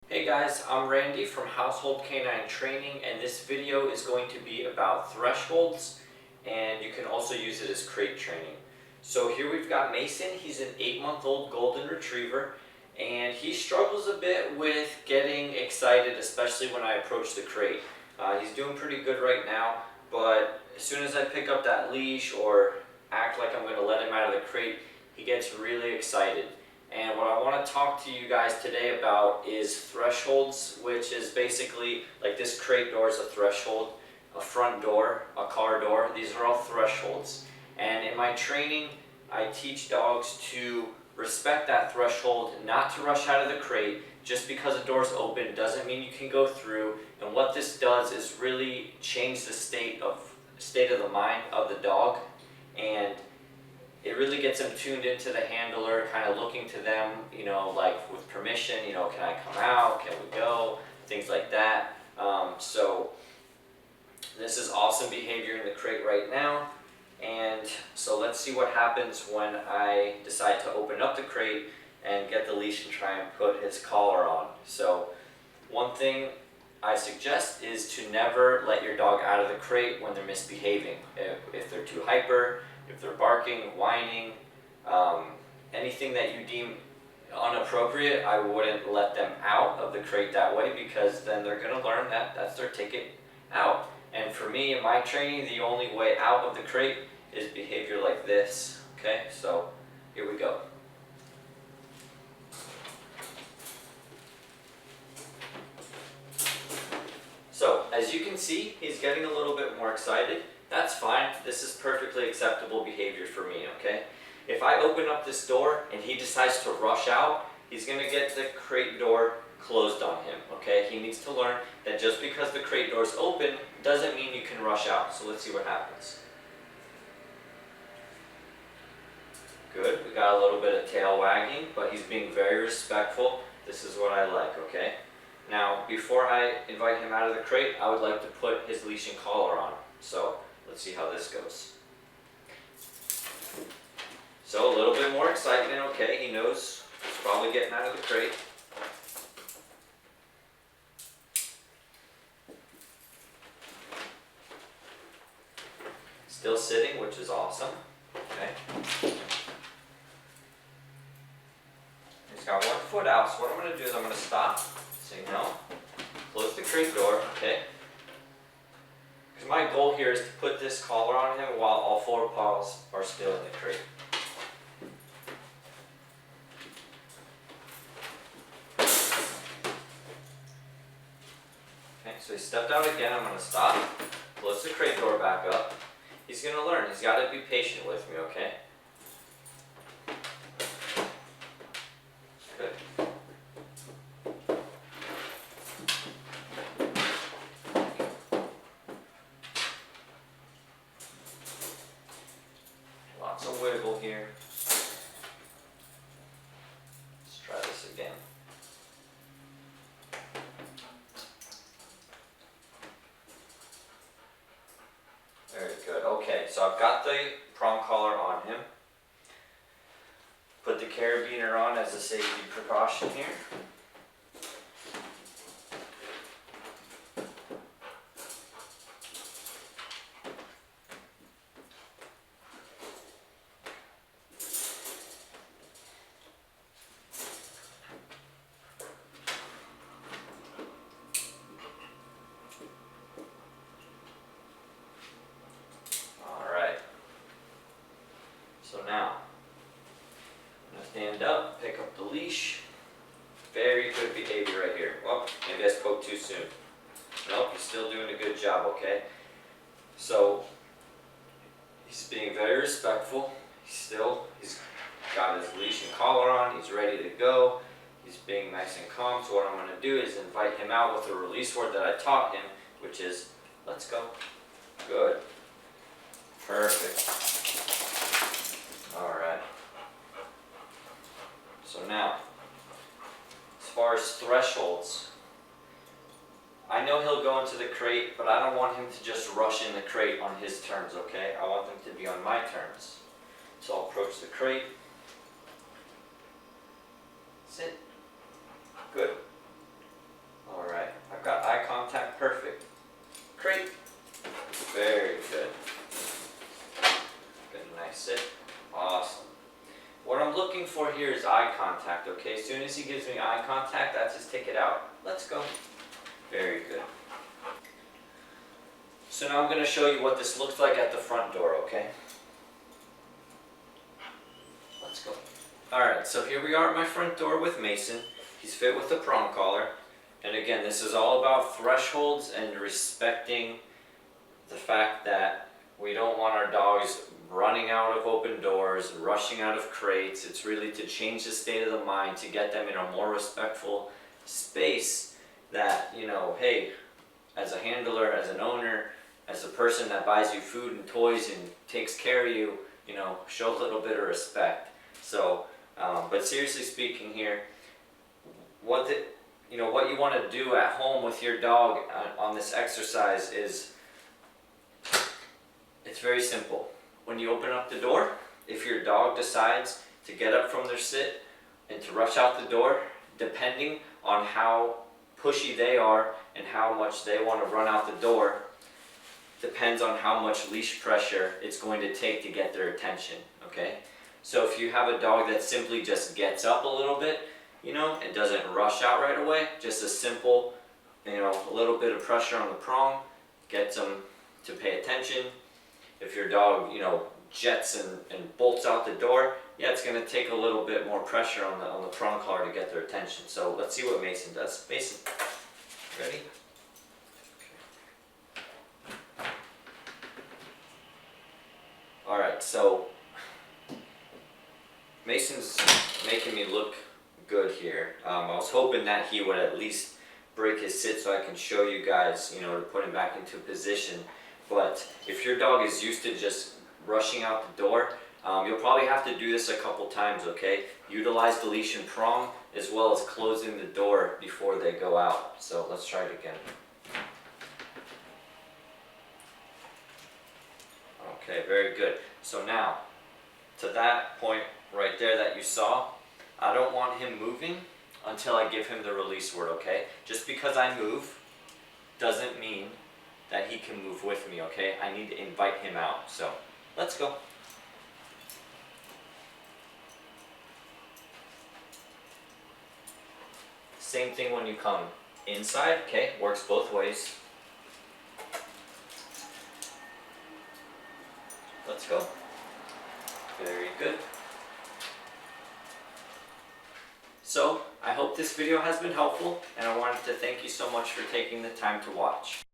Hey guys, I'm Randy from Household Canine Training, and this video is going to be about thresholds, and you can also use it as crate training. So here we've got Mason. He's an 8-month-old golden retriever, and he struggles a bit with getting excited, especially when I approach the crate. He's doing pretty good right now, but as soon as I pick up that leash or act like I'm going to let him out of the crate, he gets really excited. And what I want to talk to you guys today about is thresholds, which is basically like this crate door is a threshold, a front door, a car door. These are all thresholds. And in my training, I teach dogs to respect that threshold, not to rush out of the crate. Just because a door is open doesn't mean you can go through. And what this does is really change the state of the mind of the dog, and it really gets them tuned into the handler, kind of looking to them, like with permission, can I come out, can we go, things like that. So this is awesome behavior in the crate right now. And so let's see what happens when I decide to open up the crate and get the leash and try and put his collar on. So one thing I suggest is to never let your dog out of the crate when they're misbehaving. If they're too hyper, if they're barking, whining, anything that you deem inappropriate, I wouldn't let them out of the crate that way, because then they're going to learn that that's their ticket out. And for me, in my training, the only way out of the crate is behavior like this. Okay, so here we go. So as you can see, he's getting a little bit more excited. That's fine. This is perfectly acceptable behavior for me, okay? If I open up this door and he decides to rush out, he's going to get the crate door closed on him, okay? He needs to learn that just because the crate door is open doesn't mean you can rush out. So let's see what happens. Good. We got a little bit of tail wagging, but he's being very respectful. This is what I like, okay? Now, before I invite him out of the crate, I would like to put his leash and collar on. So let's see how this goes. So a little bit more excitement, okay? He knows he's probably getting out of the crate. Still sitting, which is awesome. Okay. He's got one foot out, so what I'm going to do is I'm going to stop, say no, close the crate door, okay? Because my goal here is to put this collar on him while all 4 paws are still in the crate. Okay, so he stepped out again. I'm going to stop, close the crate door back up. He's going to learn. He's got to be patient with me, okay? Good. Lots of wiggle here. Let's try this again. Very good. Okay, so I've got the prong collar on him. Put the carabiner on as a safety precaution here. So now, I'm going to stand up, pick up the leash. Very good behavior right here. Well, maybe I spoke too soon. Nope, he's still doing a good job, okay? So, he's being very respectful. He's got his leash and collar on. He's ready to go. He's being nice and calm. So what I'm going to do is invite him out with a release word that I taught him, which is, let's go. Good. Perfect. Alright. So now, as far as thresholds, I know he'll go into the crate, but I don't want him to just rush in the crate on his terms, okay? I want them to be on my terms. So I'll approach the crate. Sit. Good. contact, okay? As soon as he gives me eye contact, that's his ticket out. Let's go. Very good. So now I'm going to show you what this looks like at the front door, okay? Let's go. Alright, so here we are at my front door with Mason. He's fit with the prong collar. And again, this is all about thresholds and respecting the fact that we don't want our dogs running out of open doors, rushing out of crates. It's really to change the state of the mind, to get them in a more respectful space that, you know, hey, as a handler, as an owner, as a person that buys you food and toys and takes care of you, you know, show a little bit of respect. So, but seriously speaking here, what you want to do at home with your dog on this exercise is, it's very simple. When you open up the door, if your dog decides to get up from their sit and to rush out the door, depending on how pushy they are and how much they want to run out the door, depends on how much leash pressure it's going to take to get their attention, okay? So if you have a dog that simply just gets up a little bit, you know, and doesn't rush out right away, just a simple, you know, a little bit of pressure on the prong gets them to pay attention. If your dog, you know, jets and bolts out the door, yeah, it's going to take a little bit more pressure on the prong collar to get their attention. So let's see what Mason does. Mason, ready? Okay. Alright, so Mason's making me look good here. I was hoping that he would at least break his sit so I can show you guys, you know, to put him back into position. But if your dog is used to just rushing out the door, you'll probably have to do this a couple times, okay? Utilize the leash and prong as well as closing the door before they go out. So let's try it again. Okay, very good. So now, to that point right there that you saw, I don't want him moving until I give him the release word, okay? Just because I move doesn't mean that he can move with me, okay? I need to invite him out. So, let's go. Same thing when you come inside, okay? Works both ways. Let's go. Very good. So, I hope this video has been helpful, and I wanted to thank you so much for taking the time to watch.